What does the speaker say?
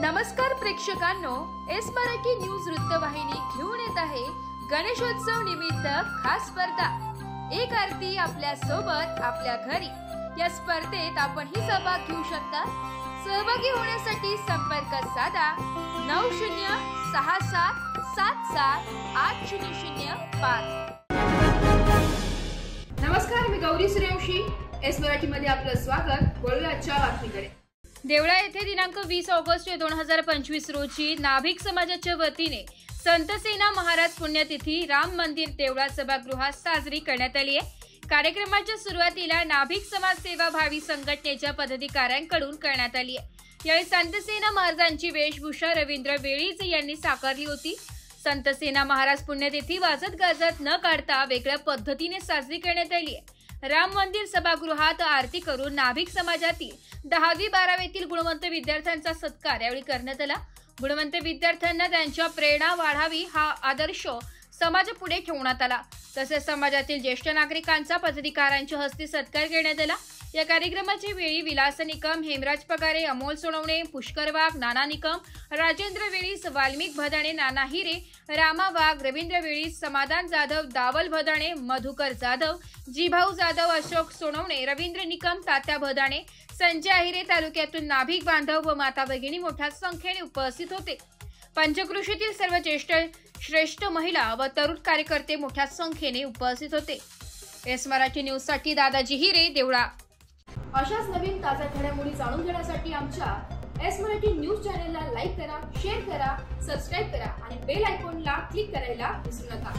नमस्कार प्रेक्षकांनो, S Marathi news वृत्तवाहिनी घेऊन येत आहे गणेशोत्सव निमित्त खास स्पर्धा एक आरती आपल्या सोबत आपल्या घरी। या स्पर्धेत आपण ही सहभाग घेऊ शकता। सहभागी होण्यासाठी संपर्क साधा 9067778005। नमस्कार, मी गौरी सूर्यवंशी, एस मराठी मध्ये आपलं स्वागत। बोलूया आजच्या बातमीकडे। देवळा येथे दिनांक 20 ऑगस्ट 2025 रोजी नाभिक समाजाच्या वतीने संतसेना महाराज पुण्यतिथी राम मंदिर देवळा सभागृहात साजरी करण्यात आली आहे। कार्यक्रमाच्या सुरुवातीला नाभिक समाज सेवा भावी संघटनेच्या पदाधिकाऱ्यांकडून करण्यात आली आहे। यावेळी संतसेना महाराजांची वेशभूषा रवींद्र वेळीच यांनी साकारली होती। संतसेना महाराज पुण्यतिथी वाजत गाजत न काढता वेगळ्या पद्धतीने साजरी करण्यात आली आहे। राम मंदिर सभागृहात आरती करून नाभिक समाजातील 10वी-12वीतील गुणवंत विद्यार्थ्यांचा सत्कार यावेळी करण्यात आला। गुणवंत विद्यार्थ्यांना त्यांच्या प्रेरणा वाढावी हा आदर्श समाजापुढे ठेवण्यात आला। तसेच समाजातील ज्येष्ठ नागरिकांचा पदाधिकाऱ्यांच्या हस्ते सत्कार करण्यात आला। या कार्यक्रमाच्या वेळी विलास निकम, हेमराज पगारे, अमोल सोनवणे, पुष्कर वाघ, नाना निकम, राजेंद्र वेळीस, वाल्मिक भदाणे, नाना हिरे, रामा वाघ, रवींद्र वेळीस, समाधान जाधव, दावल भदाणे, मधुकर जाधव, जीभाऊ जाधव, अशोक सोनवणे, रवींद्र निकम, तात्या भदाणे, संजय अहिरे तालुक्यातून नाभिक बांधव व माता भगिनी मोठ्या संख्येने उपस्थित होते। पंचक्रोशीतील सर्व श्रेष्ठ महिला व तरुण कार्यकर्ते मोठ्या संख्येने उपस्थित होते। एस मराठी न्यूज साठी दादाजी हिरे, देवळा। अशाच नवीन ताज्या घडामोडी जाणून घेण्यासाठी आमच्या एस मराठी न्यूज चॅनलला लाईक करा, शेअर करा, सबस्क्राइब करा आणि बेल आयकॉनला क्लिक करायला विसरू नका।